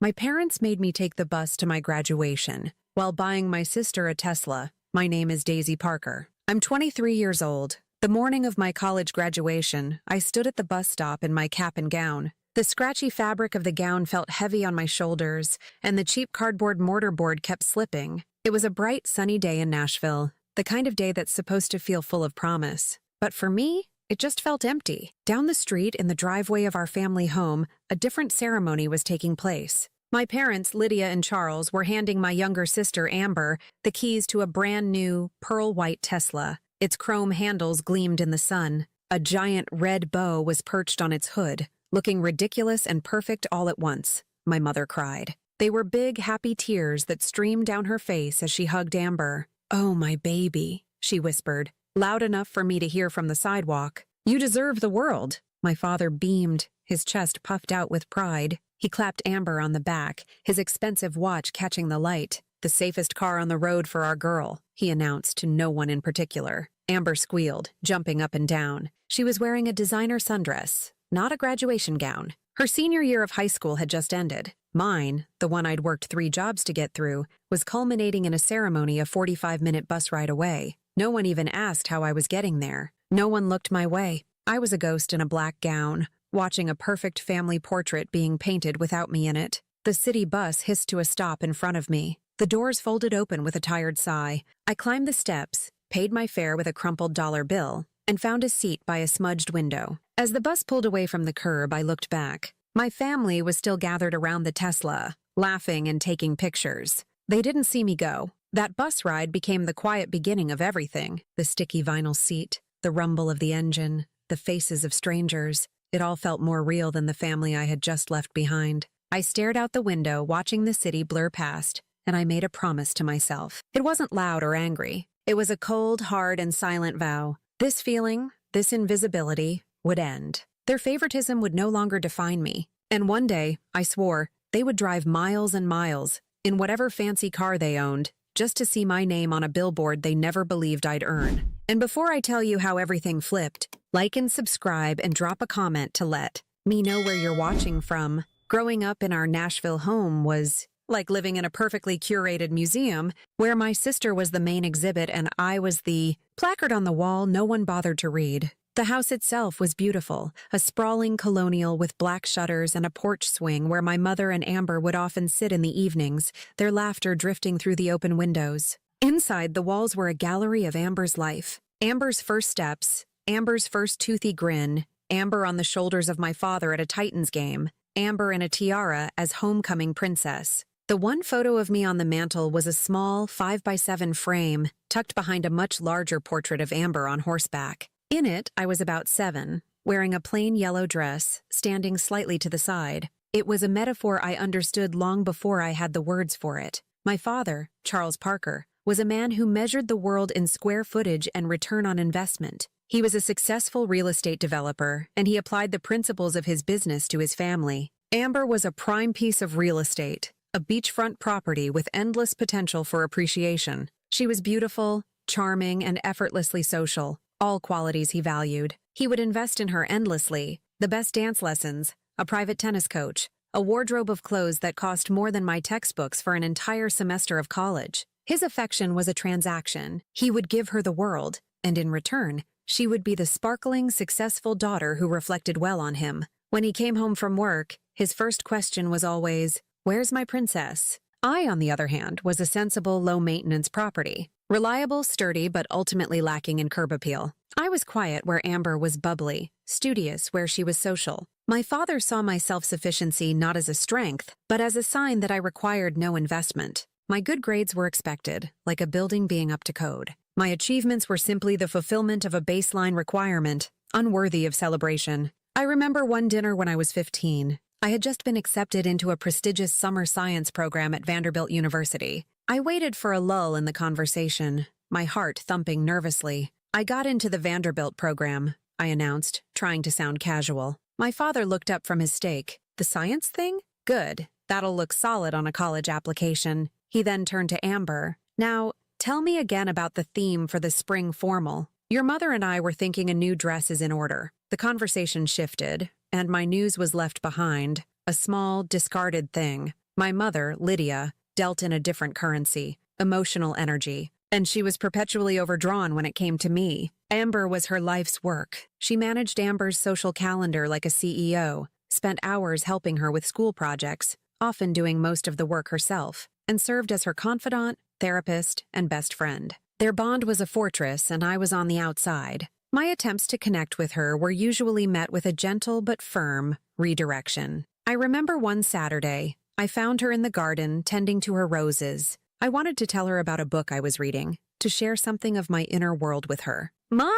My parents made me take the bus to my graduation, while buying my sister a Tesla. My name is Daisy Parker. I'm 23 years old. The morning of my college graduation, I stood at the bus stop in my cap and gown. The scratchy fabric of the gown felt heavy on my shoulders, and the cheap cardboard mortarboard kept slipping. It was a bright, sunny day in Nashville, the kind of day that's supposed to feel full of promise. But for me, it just felt empty. Down the street, in the driveway of our family home, a different ceremony was taking place. My parents, Lydia and Charles, were handing my younger sister, Amber, the keys to a brand new, pearl-white Tesla. Its chrome handles gleamed in the sun. A giant red bow was perched on its hood, looking ridiculous and perfect all at once, my mother cried. They were big, happy tears that streamed down her face as she hugged Amber. "Oh, my baby," she whispered, loud enough for me to hear from the sidewalk. "You deserve the world." My father beamed, his chest puffed out with pride. He clapped Amber on the back, his expensive watch catching the light. "The safest car on the road for our girl," he announced to no one in particular. Amber squealed, jumping up and down. She was wearing a designer sundress, not a graduation gown. Her senior year of high school had just ended. Mine, the one I'd worked 3 jobs to get through, was culminating in a ceremony a 45-minute bus ride away. No one even asked how I was getting there. No one looked my way. I was a ghost in a black gown, watching a perfect family portrait being painted without me in it. The city bus hissed to a stop in front of me. The doors folded open with a tired sigh. I climbed the steps, paid my fare with a crumpled dollar bill, and found a seat by a smudged window. As the bus pulled away from the curb, I looked back. My family was still gathered around the Tesla, laughing and taking pictures. They didn't see me go. That bus ride became the quiet beginning of everything. The sticky vinyl seat, the rumble of the engine, the faces of strangers. It all felt more real than the family I had just left behind. I stared out the window, watching the city blur past, and I made a promise to myself. It wasn't loud or angry. It was a cold, hard, and silent vow. This feeling, this invisibility, would end. Their favoritism would no longer define me. And one day, I swore, they would drive miles and miles, in whatever fancy car they owned, just to see my name on a billboard they never believed I'd earn. And before I tell you how everything flipped, like and subscribe and drop a comment to let me know where you're watching from. Growing up in our Nashville home was like living in a perfectly curated museum where my sister was the main exhibit and I was the placard on the wall no one bothered to read. The house itself was beautiful, a sprawling colonial with black shutters and a porch swing where my mother and Amber would often sit in the evenings, their laughter drifting through the open windows. Inside, the walls were a gallery of Amber's life. Amber's first steps, Amber's first toothy grin, Amber on the shoulders of my father at a Titans game, Amber in a tiara as homecoming princess. The one photo of me on the mantel was a small 5x7 frame tucked behind a much larger portrait of Amber on horseback. In it, I was about 7, wearing a plain yellow dress, standing slightly to the side. It was a metaphor I understood long before I had the words for it. My father, Charles Parker, was a man who measured the world in square footage and return on investment. He was a successful real estate developer, and he applied the principles of his business to his family. Amber was a prime piece of real estate, a beachfront property with endless potential for appreciation. She was beautiful, charming, and effortlessly social. All qualities he valued. He would invest in her endlessly. The best dance lessons, a private tennis coach, a wardrobe of clothes that cost more than my textbooks for an entire semester of college. His affection was a transaction. He would give her the world, and in return, she would be the sparkling, successful daughter who reflected well on him. When he came home from work, his first question was always, "Where's my princess?" I, on the other hand, was a sensible, low-maintenance property. Reliable, sturdy, but ultimately lacking in curb appeal. I was quiet where Amber was bubbly, studious where she was social. My father saw my self-sufficiency not as a strength, but as a sign that I required no investment. My good grades were expected, like a building being up to code. My achievements were simply the fulfillment of a baseline requirement, unworthy of celebration. I remember one dinner when I was 15. I had just been accepted into a prestigious summer science program at Vanderbilt University. I waited for a lull in the conversation, my heart thumping nervously. "I got into the Vanderbilt program," I announced, trying to sound casual. My father looked up from his steak. "The science thing? Good. That'll look solid on a college application." He then turned to Amber. "Now, tell me again about the theme for the spring formal. Your mother and I were thinking a new dress is in order." The conversation shifted, and my news was left behind, a small, discarded thing. My mother, Lydia, dealt in a different currency, emotional energy, and she was perpetually overdrawn when it came to me. Amber was her life's work. She managed Amber's social calendar like a CEO, spent hours helping her with school projects, often doing most of the work herself, and served as her confidant, therapist, and best friend. Their bond was a fortress, and I was on the outside. My attempts to connect with her were usually met with a gentle but firm redirection. I remember one Saturday, I found her in the garden tending to her roses. I wanted to tell her about a book I was reading, to share something of my inner world with her. "Mom,"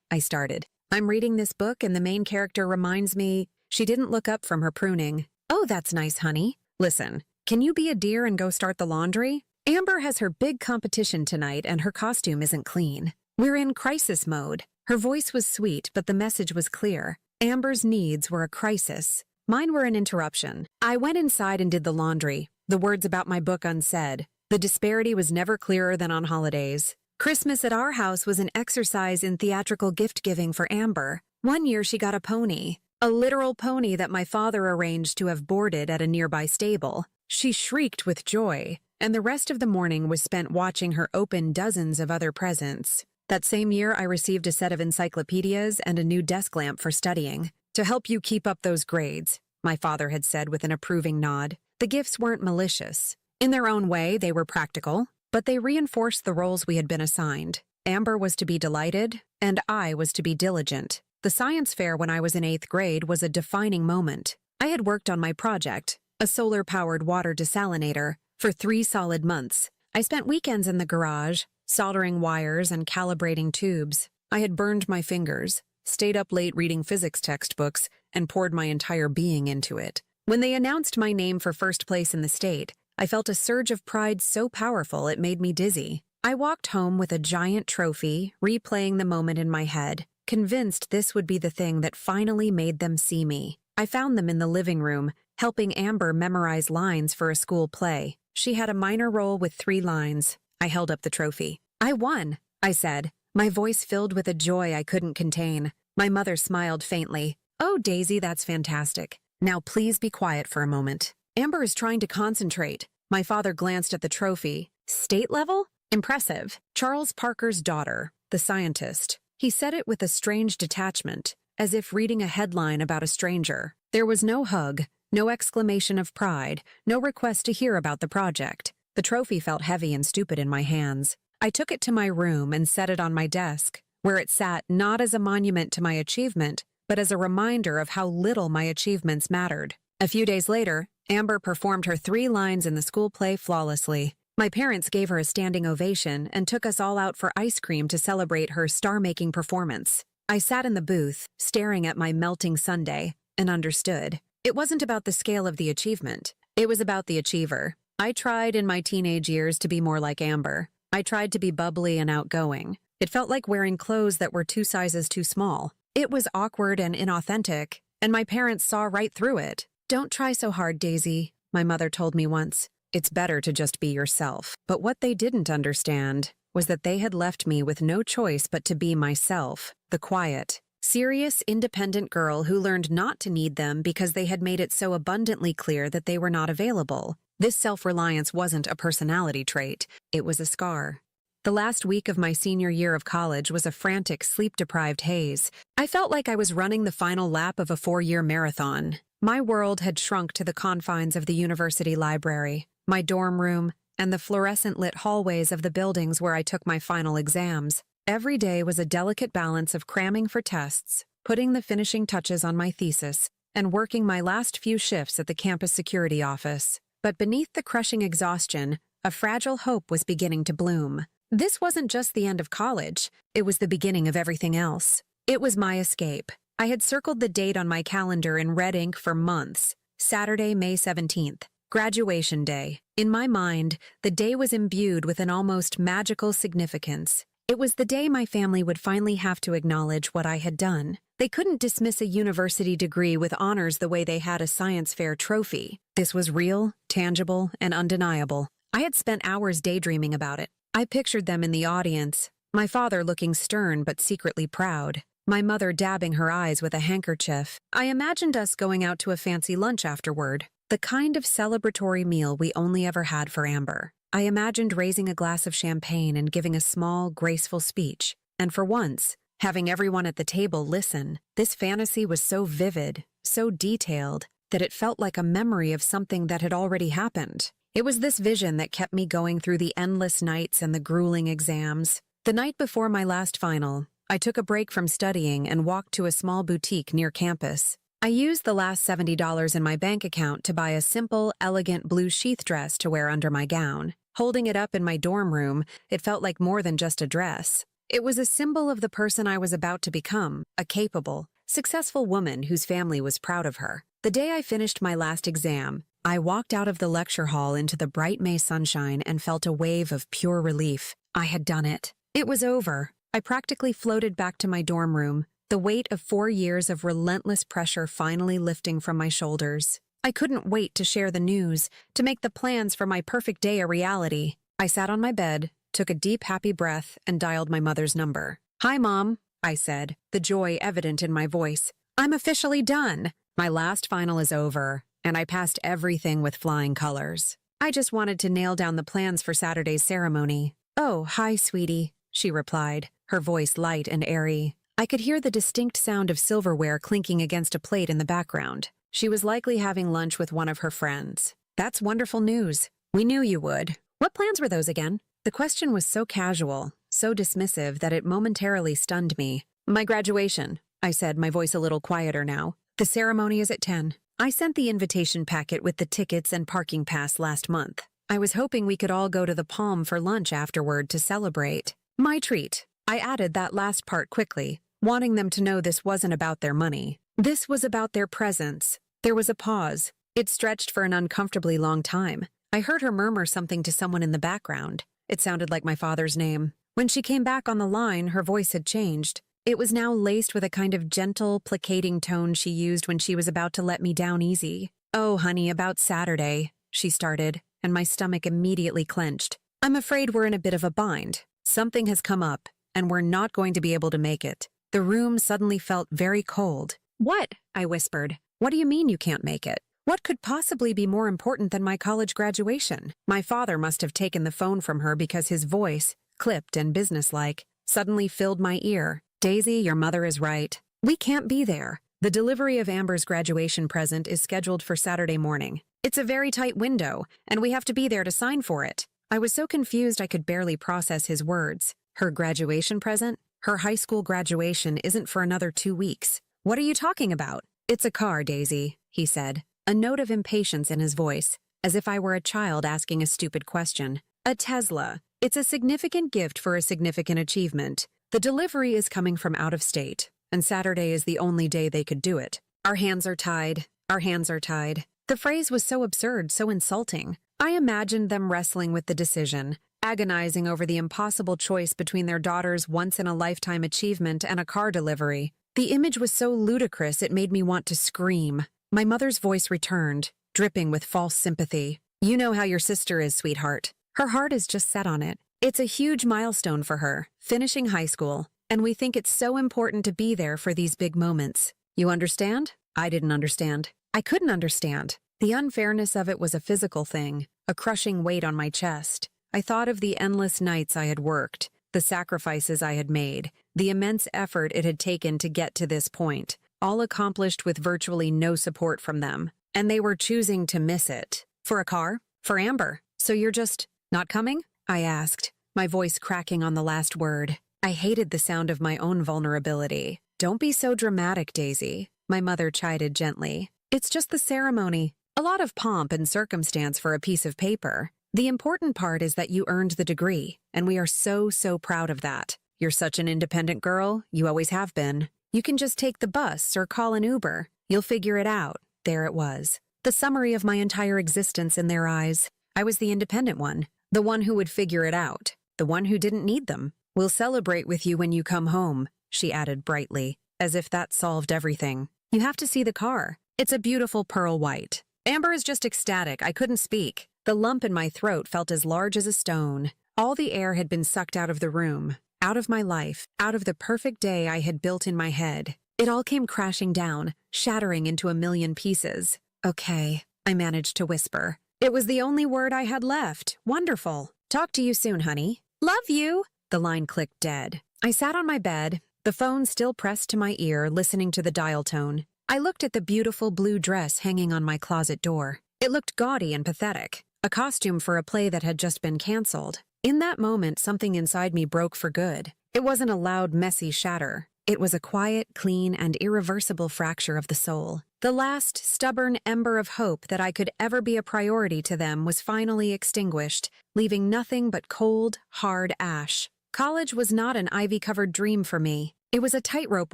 I started, "I'm reading this book and the main character reminds me—" She didn't look up from her pruning. "Oh, that's nice, honey. Listen, can you be a dear and go start the laundry? Amber has her big competition tonight and her costume isn't clean. We're in crisis mode." Her voice was sweet, but the message was clear. Amber's needs were a crisis. Mine were an interruption. I went inside and did the laundry, the words about my book unsaid. The disparity was never clearer than on holidays. Christmas at our house was an exercise in theatrical gift-giving for Amber. One year she got a pony, a literal pony that my father arranged to have boarded at a nearby stable. She shrieked with joy, and the rest of the morning was spent watching her open dozens of other presents. That same year, I received a set of encyclopedias and a new desk lamp for studying. "To help you keep up those grades," my father had said with an approving nod. The gifts weren't malicious. In their own way, they were practical, but they reinforced the roles we had been assigned. Amber was to be delighted, and I was to be diligent. The science fair when I was in 8th grade was a defining moment. I had worked on my project, a solar-powered water desalinator, for 3 solid months. I spent weekends in the garage, soldering wires and calibrating tubes. I had burned my fingers, stayed up late reading physics textbooks, and poured my entire being into it. When they announced my name for first place in the state, I felt a surge of pride so powerful it made me dizzy. I walked home with a giant trophy, replaying the moment in my head, convinced this would be the thing that finally made them see me. I found them in the living room, helping Amber memorize lines for a school play. She had a minor role with 3 lines. I held up the trophy. "I won," I said, my voice filled with a joy I couldn't contain. My mother smiled faintly. "Oh, Daisy, that's fantastic. Now please be quiet for a moment. Amber is trying to concentrate." My father glanced at the trophy. "State level? Impressive. Charles Parker's daughter, the scientist." He said it with a strange detachment, as if reading a headline about a stranger. There was no hug, no exclamation of pride, no request to hear about the project. The trophy felt heavy and stupid in my hands. I took it to my room and set it on my desk, where it sat not as a monument to my achievement, but as a reminder of how little my achievements mattered. A few days later, Amber performed her 3 lines in the school play flawlessly. My parents gave her a standing ovation and took us all out for ice cream to celebrate her star-making performance. I sat in the booth, staring at my melting sundae, and understood. It wasn't about the scale of the achievement. It was about the achiever. I tried in my teenage years to be more like Amber. I tried to be bubbly and outgoing. It felt like wearing clothes that were 2 sizes too small. It was awkward and inauthentic, and my parents saw right through it. "Don't try so hard, Daisy," my mother told me once. It's better to just be yourself. But what they didn't understand was that they had left me with no choice but to be myself, the quiet, serious, independent girl who learned not to need them because they had made it so abundantly clear that they were not available. This self-reliance wasn't a personality trait, it was a scar. The last week of my senior year of college was a frantic, sleep-deprived haze. I felt like I was running the final lap of a 4-year marathon. My world had shrunk to the confines of the university library, my dorm room, and the fluorescent-lit hallways of the buildings where I took my final exams. Every day was a delicate balance of cramming for tests, putting the finishing touches on my thesis, and working my last few shifts at the campus security office. But beneath the crushing exhaustion, a fragile hope was beginning to bloom. This wasn't just the end of college, it was the beginning of everything else. It was my escape. I had circled the date on my calendar in red ink for months. Saturday, May 17th, graduation day. In my mind, the day was imbued with an almost magical significance. It was the day my family would finally have to acknowledge what I had done. They couldn't dismiss a university degree with honors the way they had a science fair trophy. This was real, tangible, and undeniable. I had spent hours daydreaming about it. I pictured them in the audience, my father looking stern but secretly proud, my mother dabbing her eyes with a handkerchief. I imagined us going out to a fancy lunch afterward, The kind of celebratory meal we only ever had for Amber. I imagined raising a glass of champagne and giving a small, graceful speech. And for once, having everyone at the table listen. This fantasy was so vivid, so detailed, that it felt like a memory of something that had already happened. It was this vision that kept me going through the endless nights and the grueling exams. The night before my last final, I took a break from studying and walked to a small boutique near campus. I used the last $70 in my bank account to buy a simple, elegant blue sheath dress to wear under my gown. Holding it up in my dorm room, it felt like more than just a dress. It was a symbol of the person I was about to become, a capable, successful woman whose family was proud of her. The day I finished my last exam, I walked out of the lecture hall into the bright May sunshine and felt a wave of pure relief. I had done it. It was over. I practically floated back to my dorm room, the weight of 4 years of relentless pressure finally lifting from my shoulders. I couldn't wait to share the news, to make the plans for my perfect day a reality. I sat on my bed, took a deep, happy breath, and dialed my mother's number. "Hi, Mom," I said, the joy evident in my voice. "I'm officially done. My last final is over, and I passed everything with flying colors. I just wanted to nail down the plans for Saturday's ceremony." "Oh, hi, sweetie," she replied, her voice light and airy. I could hear the distinct sound of silverware clinking against a plate in the background. She was likely having lunch with one of her friends. "That's wonderful news. We knew you would. What plans were those again?" The question was so casual, so dismissive that it momentarily stunned me. "My graduation," I said, my voice a little quieter now. "The ceremony is at 10. I sent the invitation packet with the tickets and parking pass last month. I was hoping we could all go to the Palm for lunch afterward to celebrate. My treat." I added that last part quickly, wanting them to know this wasn't about their money. This was about their presence. There was a pause. It stretched for an uncomfortably long time. I heard her murmur something to someone in the background. It sounded like my father's name. When she came back on the line, her voice had changed. It was now laced with a kind of gentle, placating tone she used when she was about to let me down easy. "Oh, honey, about Saturday," she started, and my stomach immediately clenched. "I'm afraid we're in a bit of a bind. Something has come up, and we're not going to be able to make it." The room suddenly felt very cold. "What?" I whispered. "What do you mean you can't make it? What could possibly be more important than my college graduation?" My father must have taken the phone from her because his voice, clipped and businesslike, suddenly filled my ear. "Daisy, your mother is right. We can't be there. The delivery of Amber's graduation present is scheduled for Saturday morning. It's a very tight window, and we have to be there to sign for it." I was so confused I could barely process his words. Her graduation present? Her high school graduation isn't for another 2 weeks. "What are you talking about?" "It's a car, Daisy," he said, a note of impatience in his voice, as if I were a child asking a stupid question. "A Tesla. It's a significant gift for a significant achievement. The delivery is coming from out of state, and Saturday is the only day they could do it. Our hands are tied. Our hands are tied." The phrase was so absurd, so insulting. I imagined them wrestling with the decision, agonizing over the impossible choice between their daughter's once-in-a-lifetime achievement and a car delivery. The image was so ludicrous it made me want to scream. My mother's voice returned, dripping with false sympathy. "You know how your sister is, sweetheart. Her heart is just set on it. It's a huge milestone for her, finishing high school, and we think it's so important to be there for these big moments. You understand?" I didn't understand. I couldn't understand. The unfairness of it was a physical thing, a crushing weight on my chest. I thought of the endless nights I had worked, the sacrifices I had made, the immense effort it had taken to get to this point, all accomplished with virtually no support from them. And they were choosing to miss it. "For a car? For Amber? So you're just not coming?" I asked, my voice cracking on the last word. I hated the sound of my own vulnerability. "Don't be so dramatic, Daisy," my mother chided gently. "It's just the ceremony. A lot of pomp and circumstance for a piece of paper. The important part is that you earned the degree, and we are so, so proud of that. You're such an independent girl, you always have been. You can just take the bus or call an Uber. You'll figure it out." There it was. The summary of my entire existence in their eyes. I was the independent one, the one who would figure it out, the one who didn't need them. "We'll celebrate with you when you come home," she added brightly, as if that solved everything. "You have to see the car. It's a beautiful pearl white." Amber is just ecstatic. I couldn't speak. The lump in my throat felt as large as a stone. All the air had been sucked out of the room, out of my life, out of the perfect day I had built in my head. It all came crashing down, shattering into a million pieces. "Okay," I managed to whisper. It was the only word I had left. Wonderful. Talk to you soon, honey. Love you. The line clicked dead. I sat on my bed, the phone still pressed to my ear, listening to the dial tone. I looked at the beautiful blue dress hanging on my closet door. It looked gaudy and pathetic, a costume for a play that had just been canceled. In that moment, something inside me broke for good. It wasn't a loud, messy shatter. It was a quiet, clean, and irreversible fracture of the soul. The last stubborn ember of hope that I could ever be a priority to them was finally extinguished, leaving nothing but cold, hard ash. College was not an ivy-covered dream for me. It was a tightrope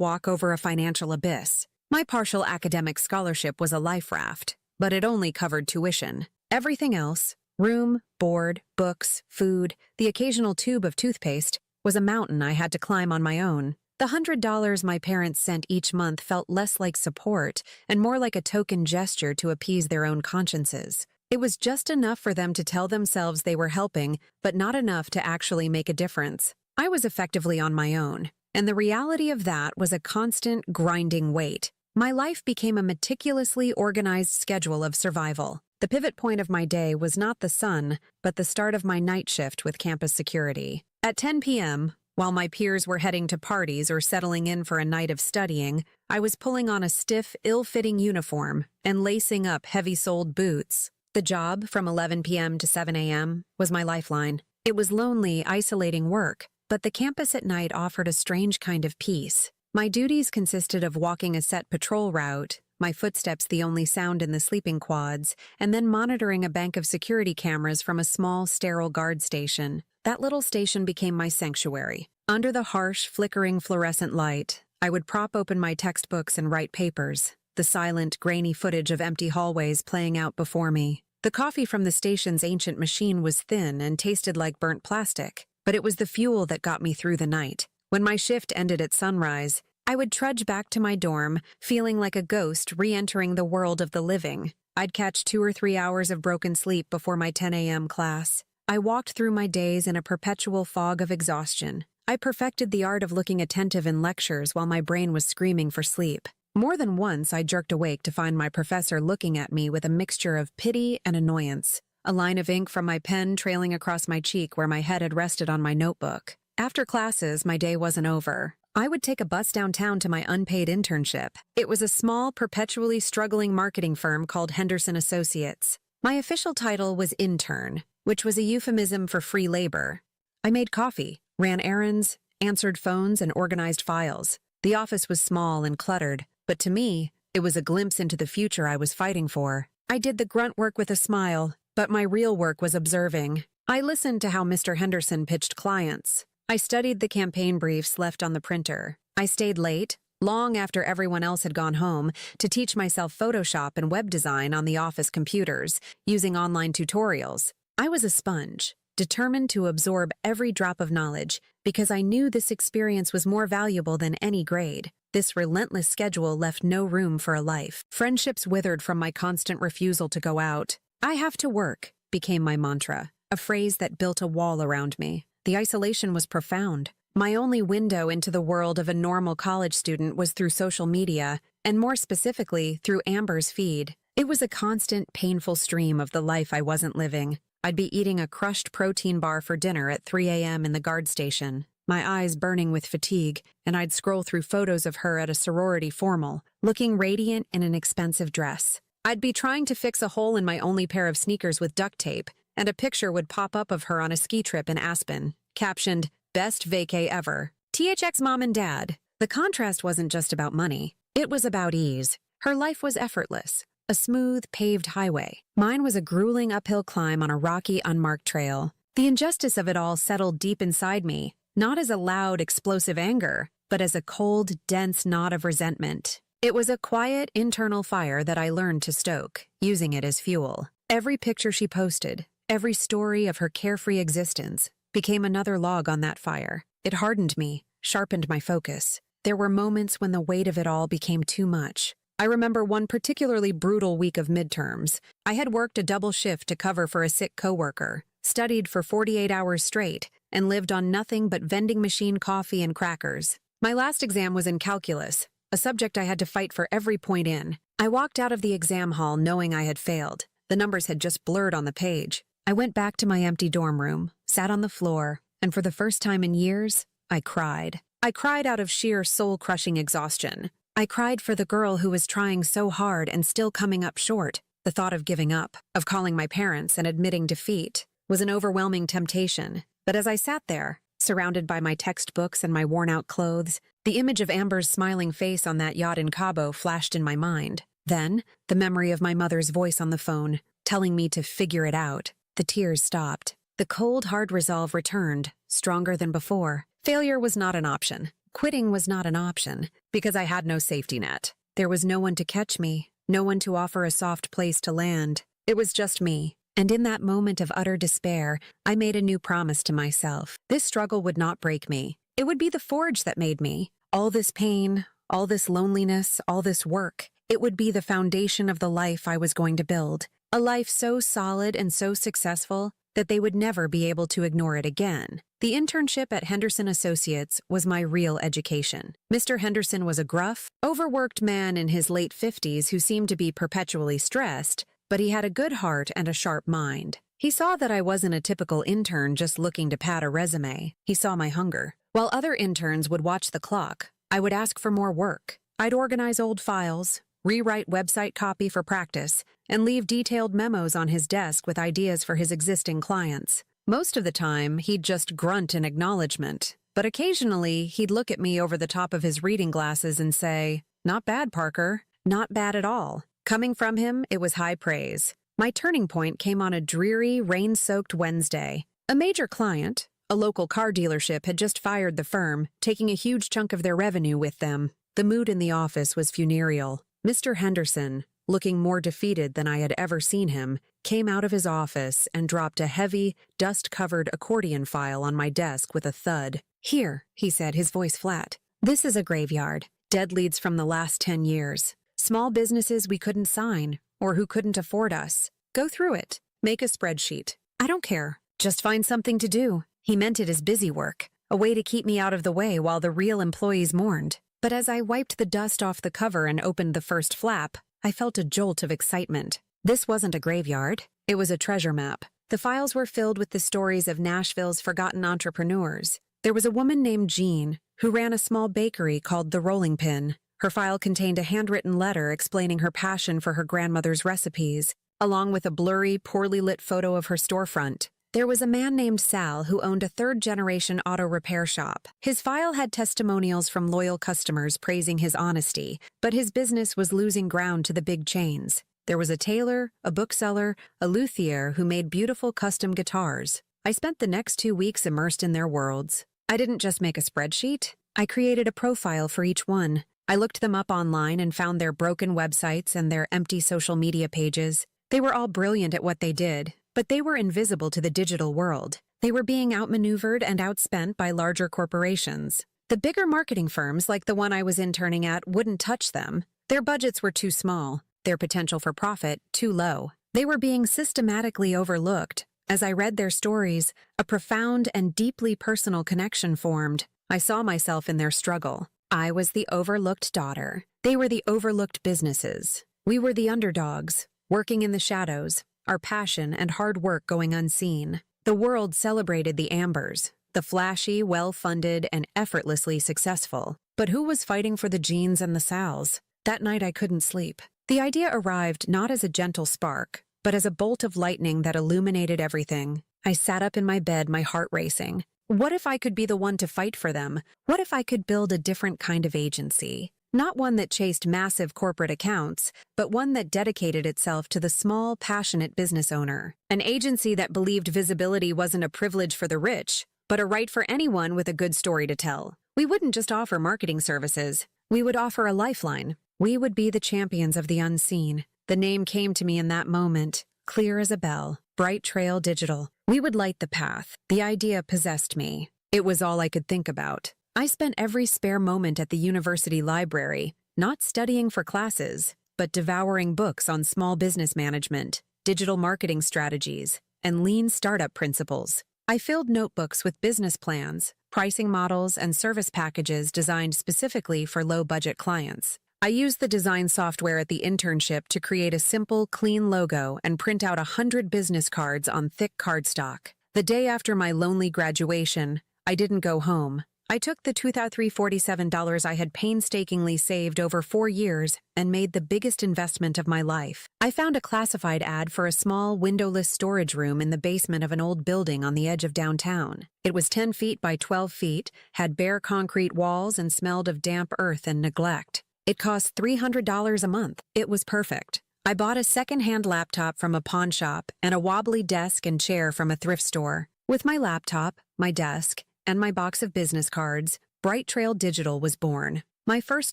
walk over a financial abyss. My partial academic scholarship was a life raft, but it only covered tuition. Everything else, room, board, books, food, the occasional tube of toothpaste, was a mountain I had to climb on my own. The $100 my parents sent each month felt less like support and more like a token gesture to appease their own consciences. It was just enough for them to tell themselves they were helping, but not enough to actually make a difference. I was effectively on my own, and the reality of that was a constant, grinding weight. My life became a meticulously organized schedule of survival. The pivot point of my day was not the sun, but the start of my night shift with campus security. At 10 p.m., while my peers were heading to parties or settling in for a night of studying, I was pulling on a stiff, ill-fitting uniform and lacing up heavy-soled boots. The job, from 11 p.m. to 7 a.m., was my lifeline. It was lonely, isolating work, but the campus at night offered a strange kind of peace. My duties consisted of walking a set patrol route, my footsteps the only sound in the sleeping quads, and then monitoring a bank of security cameras from a small, sterile guard station. That little station became my sanctuary. Under the harsh, flickering fluorescent light, I would prop open my textbooks and write papers, the silent, grainy footage of empty hallways playing out before me. The coffee from the station's ancient machine was thin and tasted like burnt plastic, but it was the fuel that got me through the night. When my shift ended at sunrise, I would trudge back to my dorm, feeling like a ghost re-entering the world of the living. I'd catch 2 or 3 hours of broken sleep before my 10 a.m. class. I walked through my days in a perpetual fog of exhaustion. I perfected the art of looking attentive in lectures while my brain was screaming for sleep. More than once, I jerked awake to find my professor looking at me with a mixture of pity and annoyance, a line of ink from my pen trailing across my cheek where my head had rested on my notebook. After classes, my day wasn't over. I would take a bus downtown to my unpaid internship. It was a small, perpetually struggling marketing firm called Henderson Associates. My official title was intern, which was a euphemism for free labor. I made coffee, ran errands, answered phones, and organized files. The office was small and cluttered, but to me, it was a glimpse into the future I was fighting for. I did the grunt work with a smile, but my real work was observing. I listened to how Mr. Henderson pitched clients. I studied the campaign briefs left on the printer. I stayed late, long after everyone else had gone home, to teach myself Photoshop and web design on the office computers, using online tutorials. I was a sponge, determined to absorb every drop of knowledge, because I knew this experience was more valuable than any grade. This relentless schedule left no room for a life. Friendships withered from my constant refusal to go out. "I have to work," became my mantra, a phrase that built a wall around me. The isolation was profound. My only window into the world of a normal college student was through social media, and more specifically, through Amber's feed. It was a constant, painful stream of the life I wasn't living. I'd be eating a crushed protein bar for dinner at 3 a.m. in the guard station, my eyes burning with fatigue, and I'd scroll through photos of her at a sorority formal, looking radiant in an expensive dress. I'd be trying to fix a hole in my only pair of sneakers with duct tape, and a picture would pop up of her on a ski trip in Aspen, captioned, "Best vacay ever. THX mom and dad." The contrast wasn't just about money. It was about ease. Her life was effortless, a smooth, paved highway. Mine was a grueling uphill climb on a rocky, unmarked trail. The injustice of it all settled deep inside me, not as a loud, explosive anger, but as a cold, dense knot of resentment. It was a quiet, internal fire that I learned to stoke, using it as fuel. Every picture she posted, every story of her carefree existence, became another log on that fire. It hardened me, sharpened my focus. There were moments when the weight of it all became too much. I remember one particularly brutal week of midterms. I had worked a double shift to cover for a sick coworker, studied for 48 hours straight, and lived on nothing but vending machine coffee and crackers. My last exam was in calculus, a subject I had to fight for every point in. I walked out of the exam hall knowing I had failed. The numbers had just blurred on the page. I went back to my empty dorm room, sat on the floor, and for the first time in years, I cried. I cried out of sheer soul-crushing exhaustion. I cried for the girl who was trying so hard and still coming up short. The thought of giving up, of calling my parents and admitting defeat, was an overwhelming temptation. But as I sat there, surrounded by my textbooks and my worn-out clothes, the image of Amber's smiling face on that yacht in Cabo flashed in my mind. Then, the memory of my mother's voice on the phone, telling me to figure it out. The tears stopped. The cold, hard resolve returned, stronger than before. Failure was not an option. Quitting was not an option, because I had no safety net. There was no one to catch me, no one to offer a soft place to land. It was just me. And in that moment of utter despair, I made a new promise to myself. This struggle would not break me. It would be the forge that made me. All this pain, all this loneliness, all this work, it would be the foundation of the life I was going to build. A life so solid and so successful that they would never be able to ignore it again. The internship at Henderson Associates was my real education. Mr. Henderson was a gruff, overworked man in his late 50s who seemed to be perpetually stressed, but he had a good heart and a sharp mind. He saw that I wasn't a typical intern just looking to pad a resume. He saw my hunger. While other interns would watch the clock, I would ask for more work. I'd organize old files, rewrite website copy for practice, and leave detailed memos on his desk with ideas for his existing clients. Most of the time, he'd just grunt in acknowledgement, but occasionally he'd look at me over the top of his reading glasses and say, "Not bad, Parker. Not bad at all." Coming from him, it was high praise. My turning point came on a dreary, rain-soaked Wednesday. A major client, a local car dealership, had just fired the firm, taking a huge chunk of their revenue with them. The mood in the office was funereal. Mr. Henderson, looking more defeated than I had ever seen him, came out of his office and dropped a heavy, dust-covered accordion file on my desk with a thud. "Here," he said, his voice flat. "This is a graveyard. Dead leads from the last 10 years. Small businesses we couldn't sign, or who couldn't afford us. Go through it. Make a spreadsheet. I don't care. Just find something to do." He meant it as busy work, a way to keep me out of the way while the real employees mourned. But as I wiped the dust off the cover and opened the first flap, I felt a jolt of excitement. This wasn't a graveyard. It was a treasure map. The files were filled with the stories of Nashville's forgotten entrepreneurs. There was a woman named Jean who ran a small bakery called The Rolling Pin. Her file contained a handwritten letter explaining her passion for her grandmother's recipes, along with a blurry, poorly lit photo of her storefront. There was a man named Sal who owned a third-generation auto repair shop. His file had testimonials from loyal customers praising his honesty, but his business was losing ground to the big chains. There was a tailor, a bookseller, a luthier who made beautiful custom guitars. I spent the next 2 weeks immersed in their worlds. I didn't just make a spreadsheet. I created a profile for each one. I looked them up online and found their broken websites and their empty social media pages. They were all brilliant at what they did, but they were invisible to the digital world. They were being outmaneuvered and outspent by larger corporations. The bigger marketing firms, like the one I was interning at, wouldn't touch them. Their budgets were too small, their potential for profit too low. They were being systematically overlooked. As I read their stories, a profound and deeply personal connection formed. I saw myself in their struggle. I was the overlooked daughter. They were the overlooked businesses. We were the underdogs, working in the shadows, our passion and hard work going unseen. The world celebrated the Ambers, the flashy, well-funded, and effortlessly successful. But who was fighting for the Jeans and the Sals? That night I couldn't sleep. The idea arrived not as a gentle spark, but as a bolt of lightning that illuminated everything. I sat up in my bed, my heart racing. What if I could be the one to fight for them? What if I could build a different kind of agency? Not one that chased massive corporate accounts, but one that dedicated itself to the small, passionate business owner. An agency that believed visibility wasn't a privilege for the rich, but a right for anyone with a good story to tell. We wouldn't just offer marketing services. We would offer a lifeline. We would be the champions of the unseen. The name came to me in that moment, clear as a bell. Bright Trail Digital. We would light the path. The idea possessed me. It was all I could think about. I spent every spare moment at the university library, not studying for classes, but devouring books on small business management, digital marketing strategies, and lean startup principles. I filled notebooks with business plans, pricing models, and service packages designed specifically for low-budget clients. I used the design software at the internship to create a simple, clean logo and print out 100 business cards on thick cardstock. The day after my lonely graduation, I didn't go home. I took the $2,347 I had painstakingly saved over 4 years and made the biggest investment of my life. I found a classified ad for a small, windowless storage room in the basement of an old building on the edge of downtown. It was 10 feet by 12 feet, had bare concrete walls, and smelled of damp earth and neglect. It cost $300 a month. It was perfect. I bought a second-hand laptop from a pawn shop and a wobbly desk and chair from a thrift store. With my laptop, my desk, and my box of business cards, Bright Trail Digital was born. My first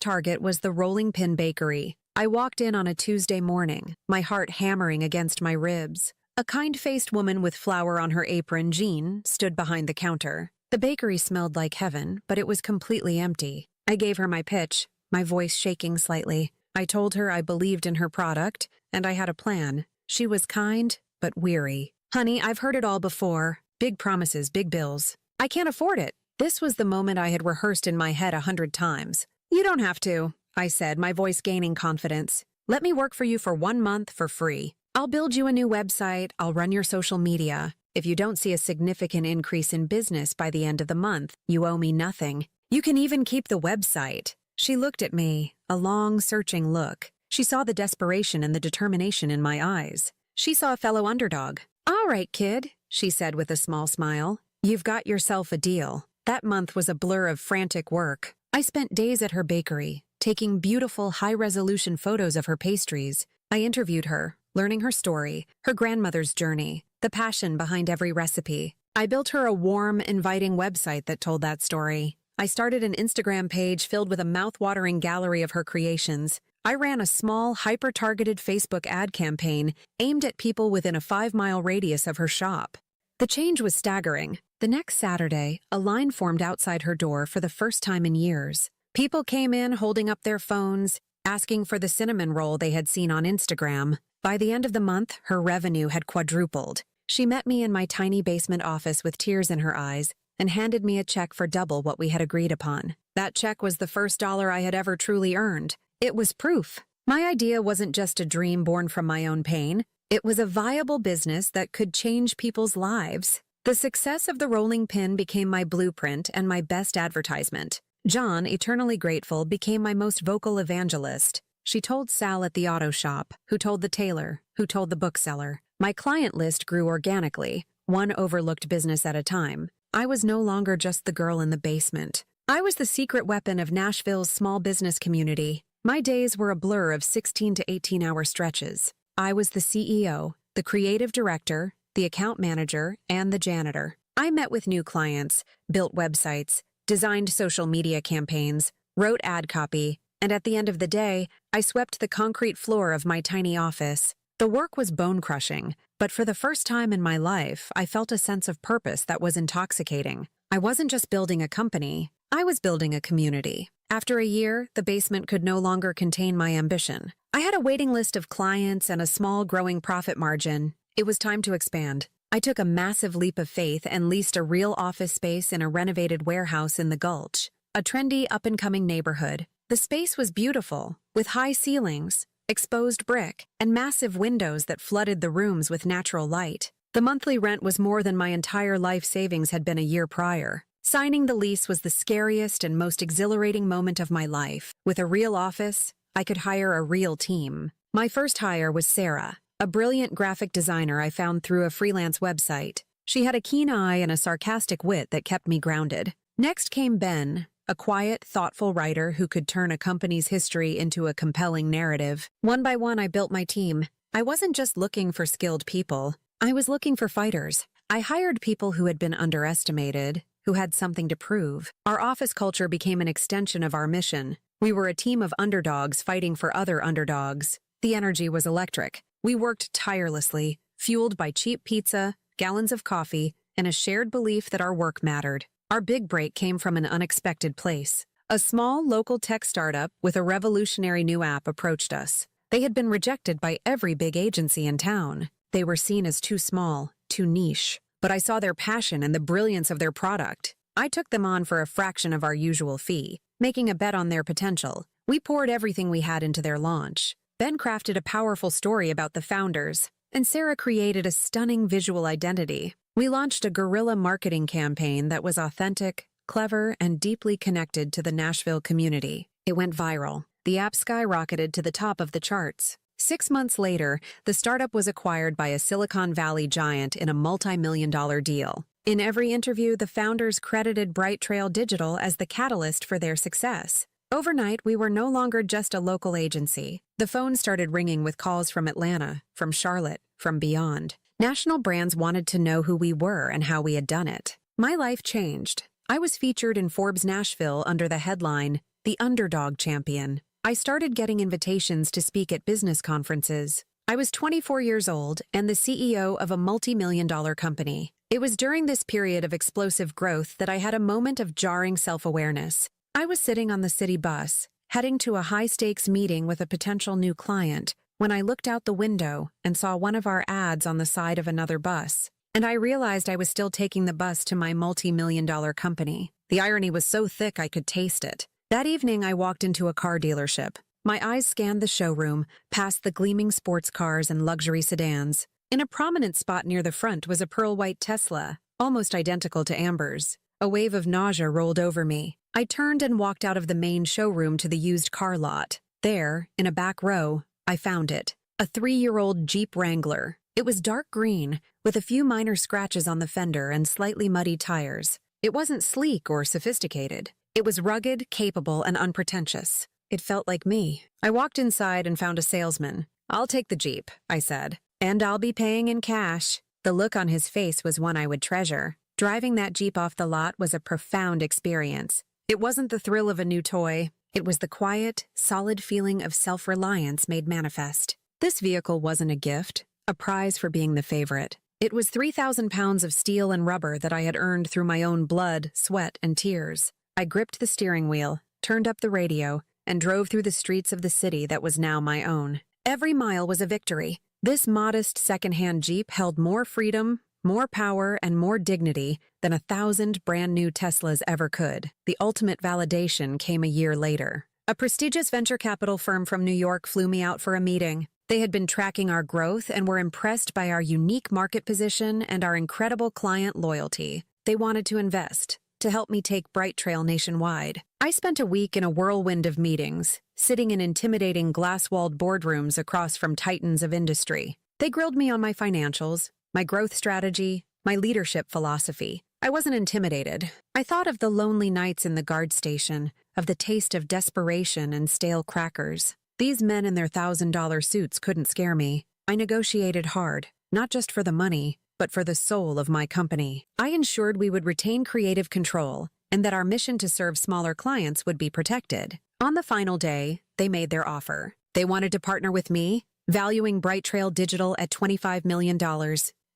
target was the Rolling Pin Bakery. I walked in on a Tuesday morning, my heart hammering against my ribs. A kind-faced woman with flour on her apron, Jean, stood behind the counter. The bakery smelled like heaven, but it was completely empty. I gave her my pitch, my voice shaking slightly. I told her I believed in her product, and I had a plan. She was kind, but weary. "Honey, I've heard it all before. Big promises, big bills. I can't afford it." This was the moment I had rehearsed in my head 100 times. "You don't have to," I said, my voice gaining confidence. "Let me work for you for 1 month for free. I'll build you a new website, I'll run your social media. If you don't see a significant increase in business by the end of the month, you owe me nothing. You can even keep the website." She looked at me, a long, searching look. She saw the desperation and the determination in my eyes. She saw a fellow underdog. "All right, kid," she said with a small smile. "You've got yourself a deal." That month was a blur of frantic work. I spent days at her bakery, taking beautiful, high-resolution photos of her pastries. I interviewed her, learning her story, her grandmother's journey, the passion behind every recipe. I built her a warm, inviting website that told that story. I started an Instagram page filled with a mouth-watering gallery of her creations. I ran a small, hyper-targeted Facebook ad campaign aimed at people within a 5-mile radius of her shop. The change was staggering. The next Saturday, a line formed outside her door for the first time in years. People came in holding up their phones, asking for the cinnamon roll they had seen on Instagram. By the end of the month, her revenue had quadrupled. She met me in my tiny basement office with tears in her eyes and handed me a check for double what we had agreed upon. That check was the first dollar I had ever truly earned. It was proof. My idea wasn't just a dream born from my own pain. It was a viable business that could change people's lives. The success of the Rolling Pin became my blueprint and my best advertisement. John, eternally grateful, became my most vocal evangelist. She told Sal at the auto shop, who told the tailor, who told the bookseller. My client list grew organically, one overlooked business at a time. I was no longer just the girl in the basement. I was the secret weapon of Nashville's small business community. My days were a blur of 16 to 18-hour stretches. I was the CEO, the creative director, the account manager, and the janitor. I met with new clients, built websites, designed social media campaigns, wrote ad copy, and at the end of the day, I swept the concrete floor of my tiny office. The work was bone-crushing, but for the first time in my life, I felt a sense of purpose that was intoxicating. I wasn't just building a company, I was building a community. After a year, the basement could no longer contain my ambition. I had a waiting list of clients and a small, growing profit margin. It was time to expand. I took a massive leap of faith and leased a real office space in a renovated warehouse in the Gulch, a trendy, up-and-coming neighborhood. The space was beautiful, with high ceilings, exposed brick, and massive windows that flooded the rooms with natural light. The monthly rent was more than my entire life savings had been a year prior. Signing the lease was the scariest and most exhilarating moment of my life. With a real office, I could hire a real team. My first hire was Sarah, a brilliant graphic designer I found through a freelance website. She had a keen eye and a sarcastic wit that kept me grounded. Next came Ben, a quiet, thoughtful writer who could turn a company's history into a compelling narrative. One by one, I built my team. I wasn't just looking for skilled people. I was looking for fighters. I hired people who had been underestimated, who had something to prove. Our office culture became an extension of our mission. We were a team of underdogs fighting for other underdogs. The energy was electric. We worked tirelessly, fueled by cheap pizza, gallons of coffee, and a shared belief that our work mattered. Our big break came from an unexpected place. A small local tech startup with a revolutionary new app approached us. They had been rejected by every big agency in town. They were seen as too small, too niche. But I saw their passion and the brilliance of their product. I took them on for a fraction of our usual fee, making a bet on their potential. We poured everything we had into their launch. Ben crafted a powerful story about the founders, and Sarah created a stunning visual identity. We launched a guerrilla marketing campaign that was authentic, clever, and deeply connected to the Nashville community. It went viral. The app skyrocketed to the top of the charts. 6 months later, the startup was acquired by a Silicon Valley giant in a multi-million-dollar deal. In every interview, the founders credited Bright Trail Digital as the catalyst for their success. Overnight, we were no longer just a local agency. The phone started ringing with calls from Atlanta, from Charlotte, from beyond. National brands wanted to know who we were and how we had done it. My life changed. I was featured in Forbes Nashville under the headline, The Underdog Champion. I started getting invitations to speak at business conferences. I was 24 years old and the CEO of a multi-million-dollar company. It was during this period of explosive growth that I had a moment of jarring self-awareness. I was sitting on the city bus, heading to a high-stakes meeting with a potential new client, when I looked out the window and saw one of our ads on the side of another bus. And I realized I was still taking the bus to my multi-million-dollar company. The irony was so thick I could taste it. That evening, I walked into a car dealership. My eyes scanned the showroom, past the gleaming sports cars and luxury sedans. In a prominent spot near the front was a pearl-white Tesla, almost identical to Amber's. A wave of nausea rolled over me. I turned and walked out of the main showroom to the used car lot. There, in a back row, I found it. A 3-year-old Jeep Wrangler. It was dark green, with a few minor scratches on the fender and slightly muddy tires. It wasn't sleek or sophisticated. It was rugged, capable, and unpretentious. It felt like me. I walked inside and found a salesman. "I'll take the Jeep," I said. "And I'll be paying in cash." The look on his face was one I would treasure. Driving that Jeep off the lot was a profound experience. It wasn't the thrill of a new toy. It was the quiet, solid feeling of self-reliance made manifest. This vehicle wasn't a gift, a prize for being the favorite. It was 3,000 pounds of steel and rubber that I had earned through my own blood, sweat, and tears. I gripped the steering wheel, turned up the radio, and drove through the streets of the city that was now my own. Every mile was a victory. This modest second-hand Jeep held more freedom, more power, and more dignity than 1,000 brand-new Teslas ever could. The ultimate validation came a year later. A prestigious venture capital firm from New York flew me out for a meeting. They had been tracking our growth and were impressed by our unique market position and our incredible client loyalty. They wanted to invest, to help me take Bright Trail nationwide. I spent a week in a whirlwind of meetings, sitting in intimidating glass-walled boardrooms across from titans of industry. They grilled me on my financials, my growth strategy, my leadership philosophy. I wasn't intimidated. I thought of the lonely nights in the guard station, of the taste of desperation and stale crackers. These men in their $1,000 suits couldn't scare me. I negotiated hard, not just for the money, but for the soul of my company. I ensured we would retain creative control and that our mission to serve smaller clients would be protected. On the final day, they made their offer. They wanted to partner with me, valuing Bright Trail Digital at $25 million.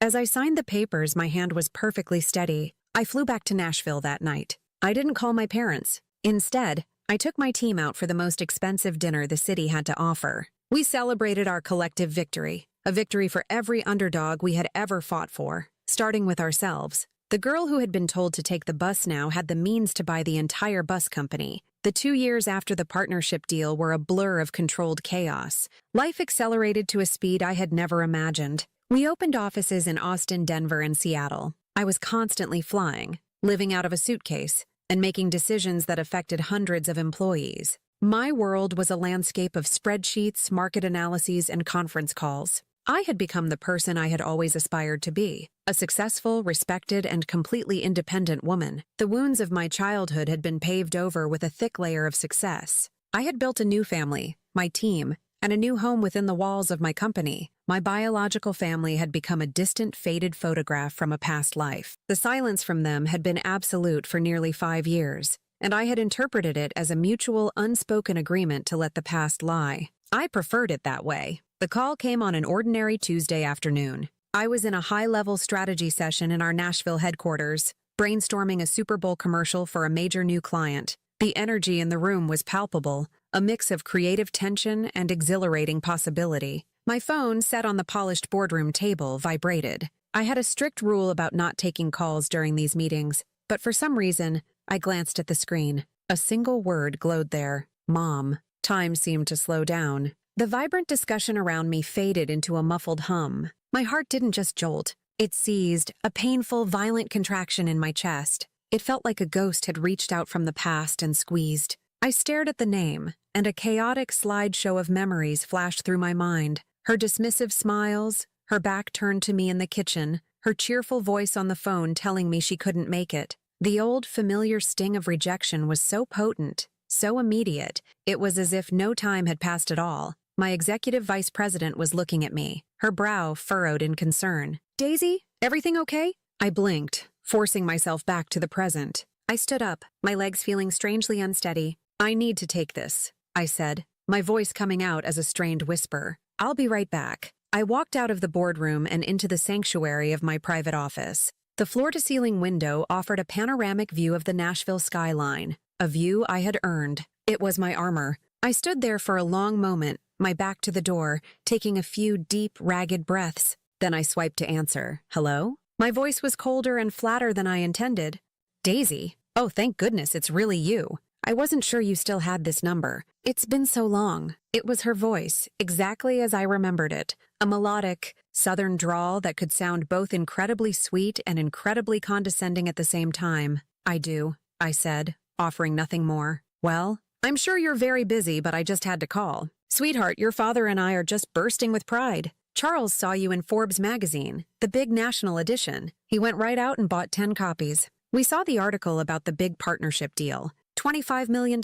As I signed the papers, my hand was perfectly steady. I flew back to Nashville that night. I didn't call my parents. Instead, I took my team out for the most expensive dinner the city had to offer. We celebrated our collective victory, a victory for every underdog we had ever fought for, starting with ourselves. The girl who had been told to take the bus now had the means to buy the entire bus company. The 2 years after the partnership deal were a blur of controlled chaos. Life accelerated to a speed I had never imagined. We opened offices in Austin, Denver, and Seattle. I was constantly flying, living out of a suitcase, and making decisions that affected hundreds of employees. My world was a landscape of spreadsheets, market analyses, and conference calls. I had become the person I had always aspired to be, a successful, respected, and completely independent woman. The wounds of my childhood had been paved over with a thick layer of success. I had built a new family, my team, and a new home within the walls of my company. My biological family had become a distant, faded photograph from a past life. The silence from them had been absolute for nearly 5 years, and I had interpreted it as a mutual, unspoken agreement to let the past lie. I preferred it that way. The call came on an ordinary Tuesday afternoon. I was in a high-level strategy session in our Nashville headquarters, brainstorming a Super Bowl commercial for a major new client. The energy in the room was palpable, a mix of creative tension and exhilarating possibility. My phone, set on the polished boardroom table, vibrated. I had a strict rule about not taking calls during these meetings, but for some reason, I glanced at the screen. A single word glowed there: Mom. Time seemed to slow down. The vibrant discussion around me faded into a muffled hum. My heart didn't just jolt. It seized, a painful, violent contraction in my chest. It felt like a ghost had reached out from the past and squeezed. I stared at the name, and a chaotic slideshow of memories flashed through my mind. Her dismissive smiles, her back turned to me in the kitchen, her cheerful voice on the phone telling me she couldn't make it. The old, familiar sting of rejection was so potent, so immediate, it was as if no time had passed at all. My executive vice president was looking at me, her brow furrowed in concern. "Daisy, everything okay?" I blinked, forcing myself back to the present. I stood up, my legs feeling strangely unsteady. "I need to take this," I said, my voice coming out as a strained whisper. "I'll be right back." I walked out of the boardroom and into the sanctuary of my private office. The floor-to-ceiling window offered a panoramic view of the Nashville skyline, a view I had earned. It was my armor. I stood there for a long moment, my back to the door, taking a few deep, ragged breaths. Then I swiped to answer. "Hello?" My voice was colder and flatter than I intended. "Daisy? Oh, thank goodness it's really you. I wasn't sure you still had this number. It's been so long." It was her voice, exactly as I remembered it, a melodic, southern drawl that could sound both incredibly sweet and incredibly condescending at the same time. "I do," I said, offering nothing more. "Well, I'm sure you're very busy, but I just had to call. Sweetheart, your father and I are just bursting with pride. Charles saw you in Forbes magazine, the big national edition. He went right out and bought 10 copies. We saw the article about the big partnership deal, $25 million.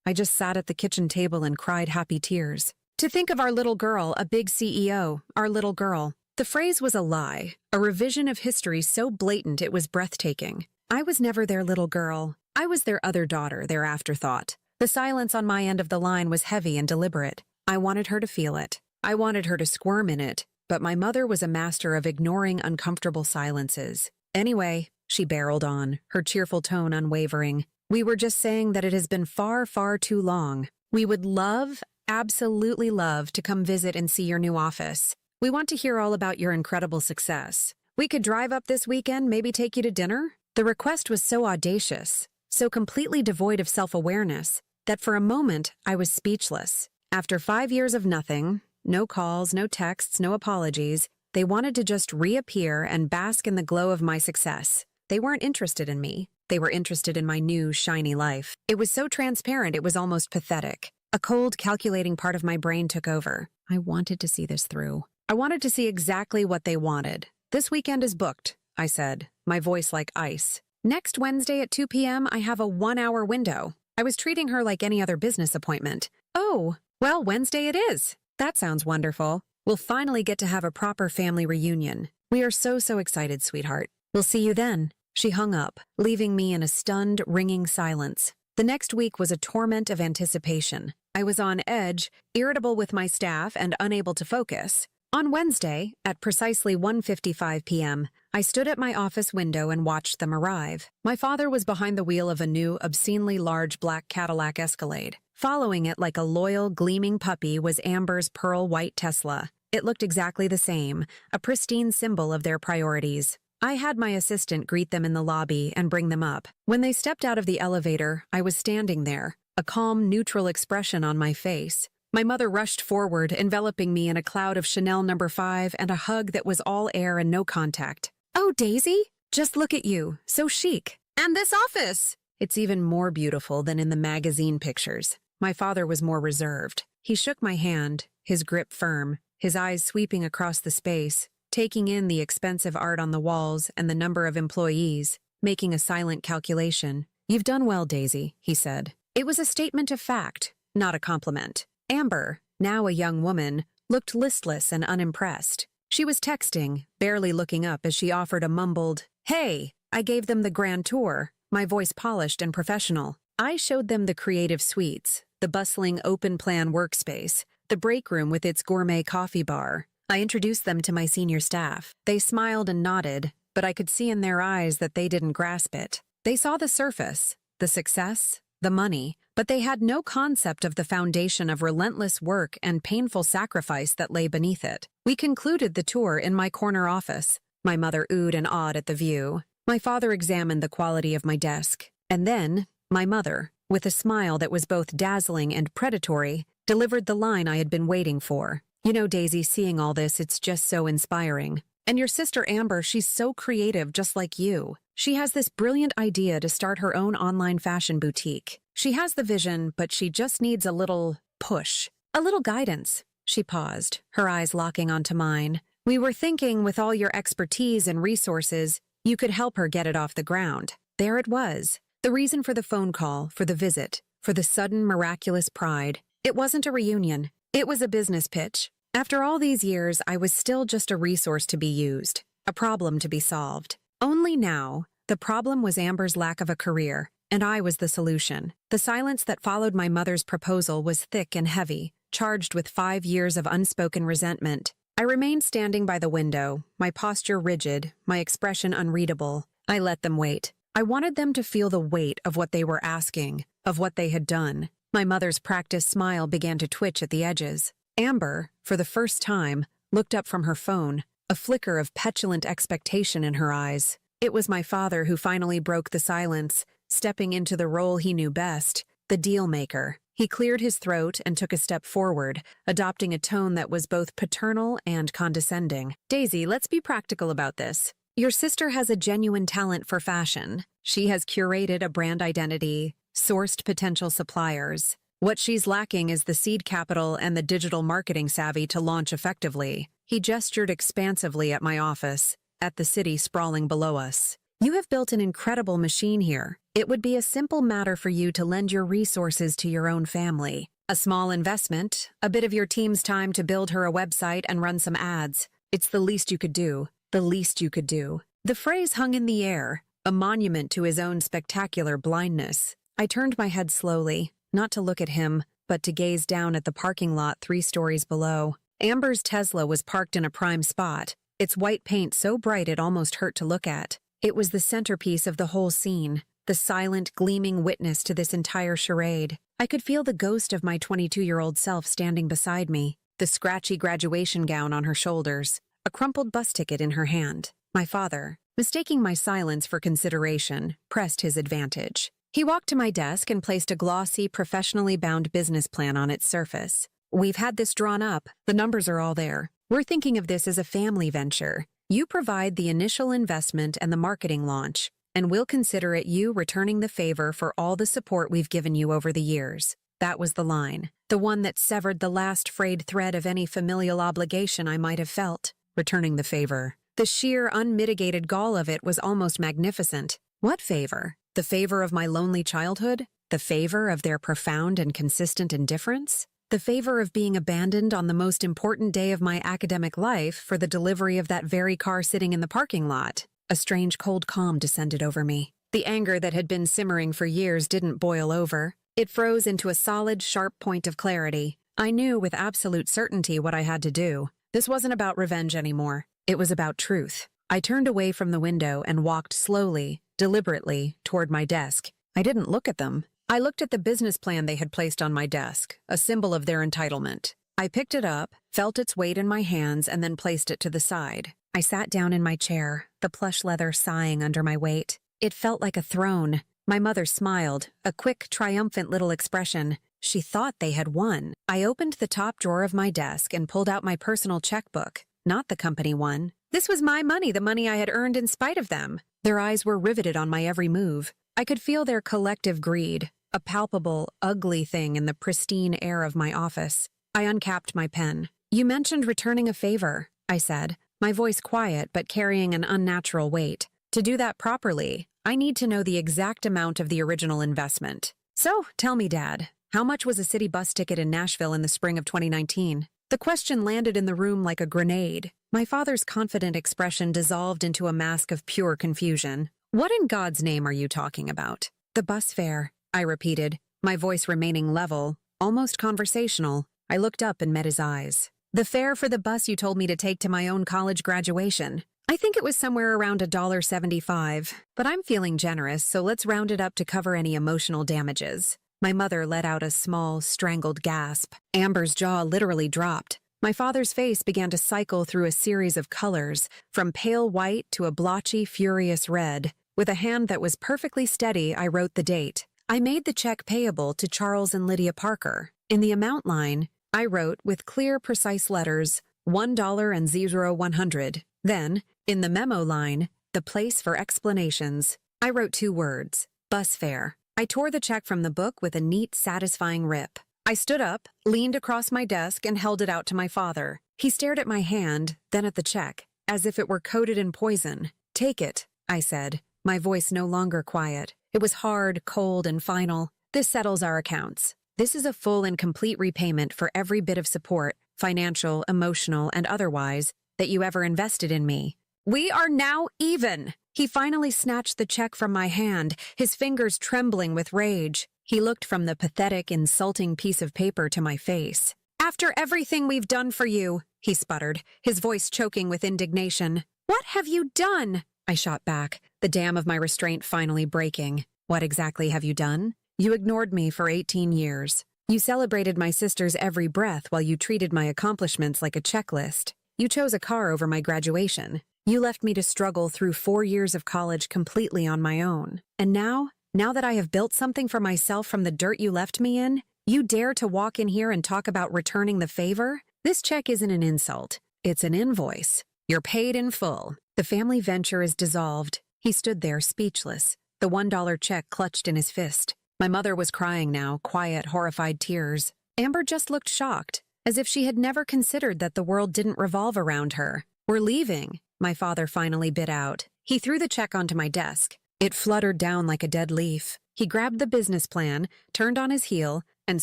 I just sat at the kitchen table and cried happy tears. To think of our little girl, a big CEO, our little girl. The phrase was a lie, a revision of history so blatant it was breathtaking. I was never their little girl. I was their other daughter, their afterthought. The silence on my end of the line was heavy and deliberate. I wanted her to feel it. I wanted her to squirm in it, but my mother was a master of ignoring uncomfortable silences. "Anyway," she barreled on, her cheerful tone unwavering, "we were just saying that it has been far, far too long. We would love, absolutely love, to come visit and see your new office. We want to hear all about your incredible success. We could drive up this weekend, maybe take you to dinner?" The request was so audacious, so completely devoid of self-awareness, that for a moment I was speechless. After 5 years of nothing, no calls, no texts, no apologies, they wanted to just reappear and bask in the glow of my success. They weren't interested in me. They were interested in my new, shiny life. It was so transparent it was almost pathetic. A cold, calculating part of my brain took over. I wanted to see this through. I wanted to see exactly what they wanted. "This weekend is booked," I said, my voice like ice. "Next Wednesday at 2 p.m. I have a 1-hour window." I was treating her like any other business appointment. "Oh, well, Wednesday it is. That sounds wonderful. We'll finally get to have a proper family reunion. We are so excited, sweetheart. We'll see you then." She hung up, leaving me in a stunned, ringing silence. The next week was a torment of anticipation. I was on edge, irritable with my staff, and unable to focus. On Wednesday, at precisely 1:55 p.m., I stood at my office window and watched them arrive. My father was behind the wheel of a new, obscenely large black Cadillac Escalade. Following it like a loyal, gleaming puppy was Amber's pearl-white Tesla. It looked exactly the same, a pristine symbol of their priorities. I had my assistant greet them in the lobby and bring them up. When they stepped out of the elevator, I was standing there, a calm, neutral expression on my face. My mother rushed forward, enveloping me in a cloud of Chanel No. 5 and a hug that was all air and no contact. "Oh, Daisy, just look at you, so chic. And this office! It's even more beautiful than in the magazine pictures." My father was more reserved. He shook my hand, his grip firm, his eyes sweeping across the space, taking in the expensive art on the walls and the number of employees, making a silent calculation. "You've done well, Daisy," he said. It was a statement of fact, not a compliment. Amber, now a young woman, looked listless and unimpressed. She was texting, barely looking up as she offered a mumbled, "Hey." I gave them the grand tour, my voice polished and professional. I showed them the creative suites, the bustling open-plan workspace, the break room with its gourmet coffee bar. I introduced them to my senior staff. They smiled and nodded, but I could see in their eyes that they didn't grasp it. They saw the surface, the success, the money, but they had no concept of the foundation of relentless work and painful sacrifice that lay beneath it. We concluded the tour in my corner office. My mother oohed and awed at the view. My father examined the quality of my desk. And then, my mother, with a smile that was both dazzling and predatory, delivered the line I had been waiting for. You know, Daisy, seeing all this, it's just so inspiring. And your sister Amber, she's so creative, just like you. She has this brilliant idea to start her own online fashion boutique. She has the vision, but she just needs a little push, a little guidance. She paused, her eyes locking onto mine. We were thinking, with all your expertise and resources, you could help her get it off the ground. There it was. The reason for the phone call, for the visit, for the sudden miraculous pride. It wasn't a reunion. It was a business pitch. After all these years, I was still just a resource to be used, a problem to be solved. Only now, the problem was Amber's lack of a career, and I was the solution. The silence that followed my mother's proposal was thick and heavy, charged with 5 years of unspoken resentment. I remained standing by the window, my posture rigid, my expression unreadable. I let them wait. I wanted them to feel the weight of what they were asking, of what they had done. My mother's practiced smile began to twitch at the edges. Amber, for the first time, looked up from her phone, a flicker of petulant expectation in her eyes. It was my father who finally broke the silence, stepping into the role he knew best, the deal-maker. He cleared his throat and took a step forward, adopting a tone that was both paternal and condescending. Daisy, let's be practical about this. Your sister has a genuine talent for fashion. She has curated a brand identity, sourced potential suppliers. What she's lacking is the seed capital and the digital marketing savvy to launch effectively. He gestured expansively at my office, at the city sprawling below us. You have built an incredible machine here. It would be a simple matter for you to lend your resources to your own family. A small investment, a bit of your team's time to build her a website and run some ads. It's the least you could do. The least you could do. The phrase hung in the air, a monument to his own spectacular blindness. I turned my head slowly, not to look at him, but to gaze down at the parking lot 3 stories below. Amber's Tesla was parked in a prime spot, its white paint so bright it almost hurt to look at. It was the centerpiece of the whole scene, the silent, gleaming witness to this entire charade. I could feel the ghost of my 22-year-old self standing beside me, the scratchy graduation gown on her shoulders, a crumpled bus ticket in her hand. My father, mistaking my silence for consideration, pressed his advantage. He walked to my desk and placed a glossy, professionally bound business plan on its surface. We've had this drawn up. The numbers are all there. We're thinking of this as a family venture. You provide the initial investment and the marketing launch, and we'll consider it you returning the favor for all the support we've given you over the years. That was the line, the one that severed the last frayed thread of any familial obligation I might have felt. Returning the favor. The sheer, unmitigated gall of it was almost magnificent. What favor? The favor of my lonely childhood? The favor of their profound and consistent indifference? The favor of being abandoned on the most important day of my academic life for the delivery of that very car sitting in the parking lot? A strange cold calm descended over me. The anger that had been simmering for years didn't boil over. It froze into a solid, sharp point of clarity. I knew with absolute certainty what I had to do. This wasn't about revenge anymore. It was about truth. I turned away from the window and walked slowly, deliberately, toward my desk. I didn't look at them. I looked at the business plan they had placed on my desk, a symbol of their entitlement. I picked it up, felt its weight in my hands, and then placed it to the side. I sat down in my chair, the plush leather sighing under my weight. It felt like a throne. My mother smiled, a quick, triumphant little expression. She thought they had won. I opened the top drawer of my desk and pulled out my personal checkbook, not the company one. This was my money, the money I had earned in spite of them. Their eyes were riveted on my every move. I could feel their collective greed, a palpable, ugly thing in the pristine air of my office. I uncapped my pen. You mentioned returning a favor, I said, my voice quiet but carrying an unnatural weight. To do that properly, I need to know the exact amount of the original investment. So, tell me, Dad, how much was a city bus ticket in Nashville in the spring of 2019? The question landed in the room like a grenade. My father's confident expression dissolved into a mask of pure confusion. What in God's name are you talking about? The bus fare, I repeated, my voice remaining level, almost conversational. I looked up and met his eyes. The fare for the bus you told me to take to my own college graduation. I think it was somewhere around $1.75, but I'm feeling generous, so let's round it up to cover any emotional damages. My mother let out a small, strangled gasp. Amber's jaw literally dropped. My father's face began to cycle through a series of colors, from pale white to a blotchy, furious red. With a hand that was perfectly steady, I wrote the date. I made the check payable to Charles and Lydia Parker. In the amount line, I wrote with clear, precise letters, $1 and 100. Then, in the memo line, the place for explanations, I wrote 2 words, bus fare. I tore the check from the book with a neat, satisfying rip. I stood up, leaned across my desk, and held it out to my father. He stared at my hand, then at the check, as if it were coated in poison. "Take it," I said, my voice no longer quiet. It was hard, cold, and final. "This settles our accounts. This is a full and complete repayment for every bit of support, financial, emotional, and otherwise, that you ever invested in me. We are now even." He finally snatched the check from my hand, his fingers trembling with rage. He looked from the pathetic, insulting piece of paper to my face. "After everything we've done for you," he sputtered, his voice choking with indignation. "What have you done?" I shot back, the dam of my restraint finally breaking. "What exactly have you done? You ignored me for 18 years. You celebrated my sister's every breath while you treated my accomplishments like a checklist. You chose a car over my graduation. You left me to struggle through 4 years of college completely on my own. And now that I have built something for myself from the dirt you left me in, you dare to walk in here and talk about returning the favor? This check isn't an insult. It's an invoice. You're paid in full. The family venture is dissolved." He stood there, speechless, the $1 check clutched in his fist. My mother was crying now, quiet, horrified tears. Amber just looked shocked, as if she had never considered that the world didn't revolve around her. "We're leaving," my father finally bit out. He threw the check onto my desk. It fluttered down like a dead leaf. He grabbed the business plan, turned on his heel, and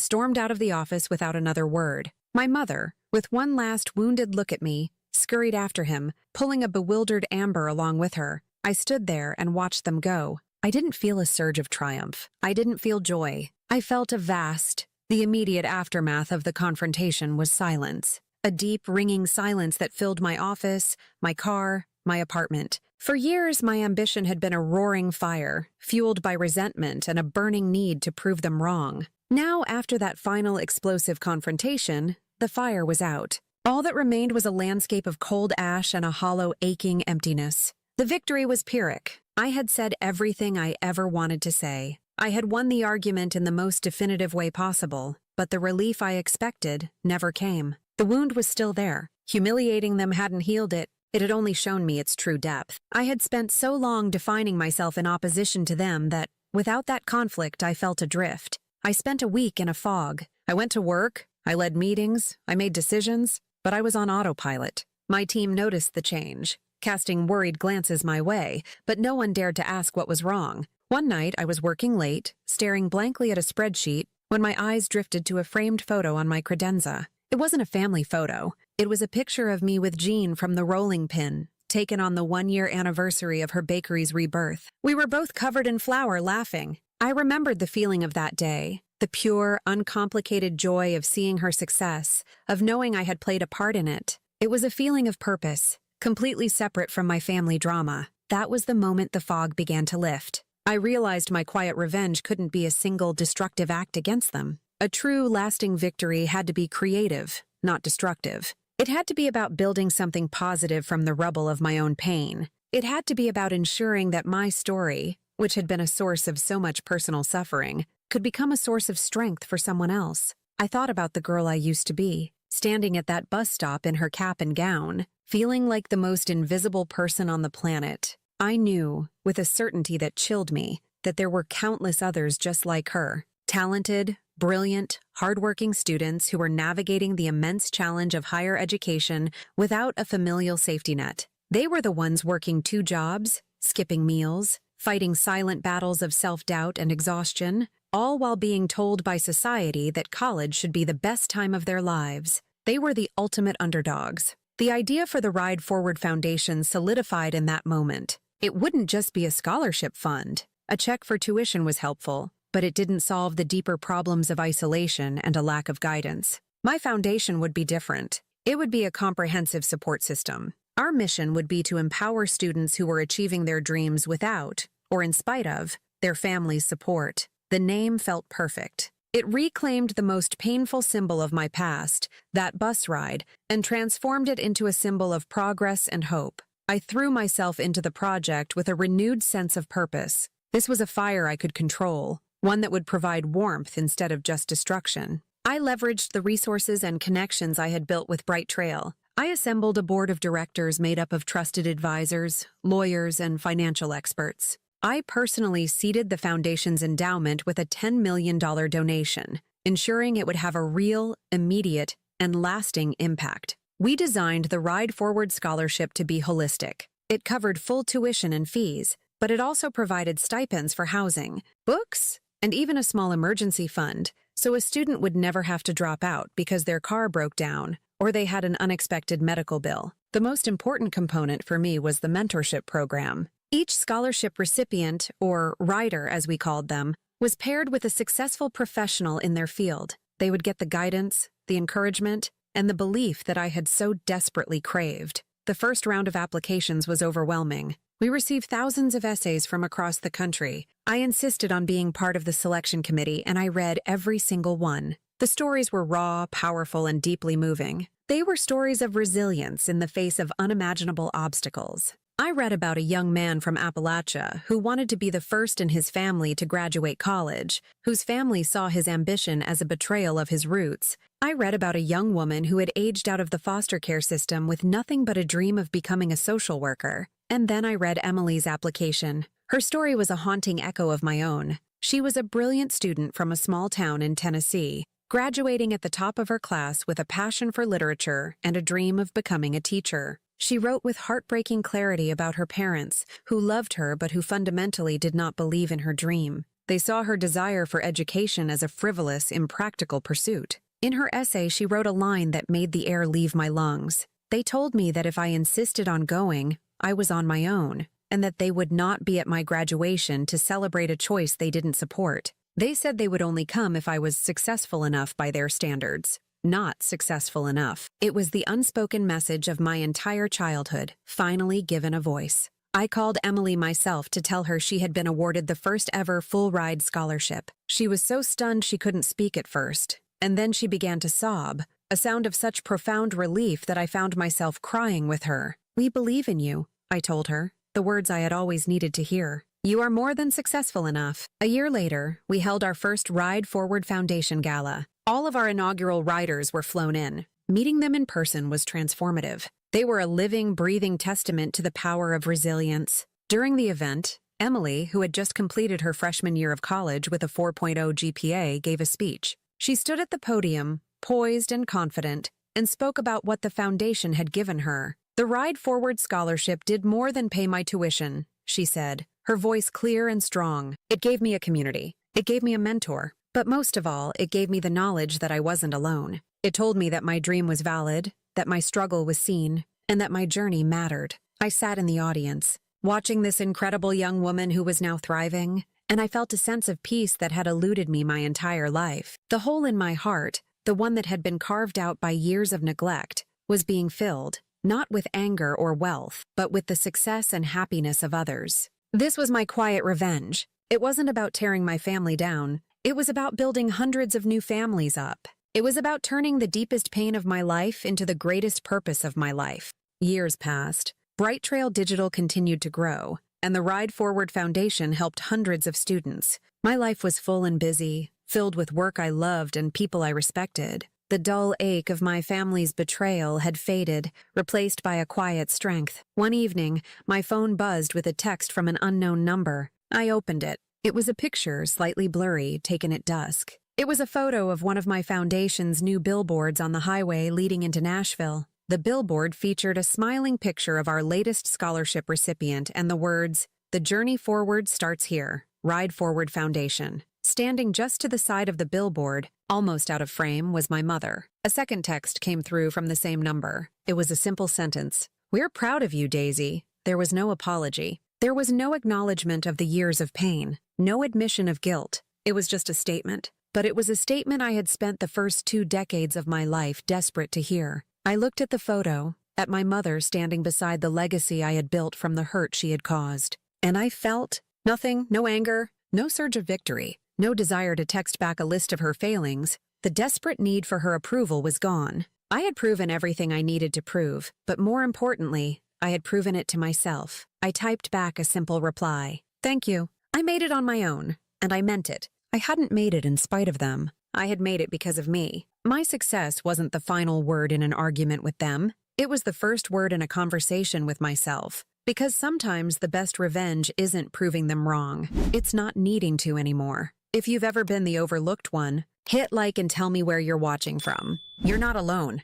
stormed out of the office without another word. My mother, with one last wounded look at me, scurried after him, pulling a bewildered Amber along with her. I stood there and watched them go. I didn't feel a surge of triumph. I didn't feel joy. I felt the immediate aftermath of the confrontation was silence. A deep, ringing silence that filled my office, my car, my apartment. For years, my ambition had been a roaring fire, fueled by resentment and a burning need to prove them wrong. Now, after that final explosive confrontation, the fire was out. All that remained was a landscape of cold ash and a hollow, aching emptiness. The victory was Pyrrhic. I had said everything I ever wanted to say. I had won the argument in the most definitive way possible, but the relief I expected never came. The wound was still there. Humiliating them hadn't healed it. It had only shown me its true depth. I had spent so long defining myself in opposition to them that, without that conflict, I felt adrift. I spent a week in a fog. I went to work, I led meetings, I made decisions, but I was on autopilot. My team noticed the change, casting worried glances my way, but no one dared to ask what was wrong. One night, I was working late, staring blankly at a spreadsheet, when my eyes drifted to a framed photo on my credenza. It wasn't a family photo. It was a picture of me with Jean from the rolling pin, taken on the 1-year anniversary of her bakery's rebirth. We were both covered in flour, laughing. I remembered the feeling of that day, the pure, uncomplicated joy of seeing her success, of knowing I had played a part in it. It was a feeling of purpose, completely separate from my family drama. That was the moment the fog began to lift. I realized my quiet revenge couldn't be a single destructive act against them. A true, lasting victory had to be creative, not destructive. It had to be about building something positive from the rubble of my own pain. It had to be about ensuring that my story, which had been a source of so much personal suffering, could become a source of strength for someone else. I thought about the girl I used to be, standing at that bus stop in her cap and gown, feeling like the most invisible person on the planet. I knew, with a certainty that chilled me, that there were countless others just like her, talented, brilliant, hardworking students who were navigating the immense challenge of higher education without a familial safety net. They were the ones working 2 jobs, skipping meals, fighting silent battles of self-doubt and exhaustion, all while being told by society that college should be the best time of their lives. They were the ultimate underdogs. The idea for the Ride Forward Foundation solidified in that moment. It wouldn't just be a scholarship fund. A check for tuition was helpful, but it didn't solve the deeper problems of isolation and a lack of guidance. My foundation would be different. It would be a comprehensive support system. Our mission would be to empower students who were achieving their dreams without, or in spite of, their family's support. The name felt perfect. It reclaimed the most painful symbol of my past, that bus ride, and transformed it into a symbol of progress and hope. I threw myself into the project with a renewed sense of purpose. This was a fire I could control, one that would provide warmth instead of just destruction. I leveraged the resources and connections I had built with Bright Trail. I assembled a board of directors made up of trusted advisors, lawyers, and financial experts. I personally seeded the foundation's endowment with a $10 million donation, ensuring it would have a real, immediate, and lasting impact. We designed the Ride Forward Scholarship to be holistic. It covered full tuition and fees, but it also provided stipends for housing, books, and even a small emergency fund, so a student would never have to drop out because their car broke down or they had an unexpected medical bill. The most important component for me was the mentorship program. Each scholarship recipient, or rider as we called them, was paired with a successful professional in their field. They would get the guidance, the encouragement, and the belief that I had so desperately craved. The first round of applications was overwhelming. We received thousands of essays from across the country. I insisted on being part of the selection committee, and I read every single one. The stories were raw, powerful, and deeply moving. They were stories of resilience in the face of unimaginable obstacles. I read about a young man from Appalachia who wanted to be the first in his family to graduate college, whose family saw his ambition as a betrayal of his roots. I read about a young woman who had aged out of the foster care system with nothing but a dream of becoming a social worker. And then I read Emily's application. Her story was a haunting echo of my own. She was a brilliant student from a small town in Tennessee, graduating at the top of her class with a passion for literature and a dream of becoming a teacher. She wrote with heartbreaking clarity about her parents, who loved her but who fundamentally did not believe in her dream. They saw her desire for education as a frivolous, impractical pursuit. In her essay, she wrote a line that made the air leave my lungs. They told me that if I insisted on going, I was on my own, and that they would not be at my graduation to celebrate a choice they didn't support. They said they would only come if I was successful enough by their standards. Not successful enough. It was the unspoken message of my entire childhood, finally given a voice. I called Emily myself to tell her she had been awarded the first ever full-ride scholarship. She was so stunned she couldn't speak at first, and then she began to sob, a sound of such profound relief that I found myself crying with her. "We believe in you," I told her, the words I had always needed to hear. "You are more than successful enough." A year later, we held our first Ride Forward Foundation Gala. All of our inaugural riders were flown in. Meeting them in person was transformative. They were a living, breathing testament to the power of resilience. During the event, Emily, who had just completed her freshman year of college with a 4.0 GPA, gave a speech. She stood at the podium, poised and confident, and spoke about what the foundation had given her. "The Ride Forward Scholarship did more than pay my tuition," she said, her voice clear and strong. "It gave me a community. It gave me a mentor. But most of all, it gave me the knowledge that I wasn't alone. It told me that my dream was valid, that my struggle was seen, and that my journey mattered." I sat in the audience, watching this incredible young woman who was now thriving, and I felt a sense of peace that had eluded me my entire life. The hole in my heart, the one that had been carved out by years of neglect, was being filled, not with anger or wealth, but with the success and happiness of others. This was my quiet revenge. It wasn't about tearing my family down. It was about building hundreds of new families up. It was about turning the deepest pain of my life into the greatest purpose of my life. Years passed. Bright Trail Digital continued to grow, and the Ride Forward Foundation helped hundreds of students. My life was full and busy, filled with work I loved and people I respected. The dull ache of my family's betrayal had faded, replaced by a quiet strength. One evening, my phone buzzed with a text from an unknown number. I opened it. It was a picture, slightly blurry, taken at dusk. It was a photo of one of my foundation's new billboards on the highway leading into Nashville. The billboard featured a smiling picture of our latest scholarship recipient and the words, "The journey forward starts here, Ride Forward Foundation." Standing just to the side of the billboard, almost out of frame, was my mother. A second text came through from the same number. It was a simple sentence. "We're proud of you, Daisy." There was no apology. There was no acknowledgement of the years of pain, no admission of guilt. It was just a statement. But it was a statement I had spent the first 2 decades of my life desperate to hear. I looked at the photo, at my mother standing beside the legacy I had built from the hurt she had caused. And I felt nothing, no anger, no surge of victory, no desire to text back a list of her failings. The desperate need for her approval was gone. I had proven everything I needed to prove, but more importantly, I had proven it to myself. I typed back a simple reply. "Thank you. I made it on my own, and I meant it. I hadn't made it in spite of them. I had made it because of me. My success wasn't the final word in an argument with them. It was the first word in a conversation with myself. Because sometimes the best revenge isn't proving them wrong. It's not needing to anymore. If you've ever been the overlooked one, hit like and tell me where you're watching from. You're not alone.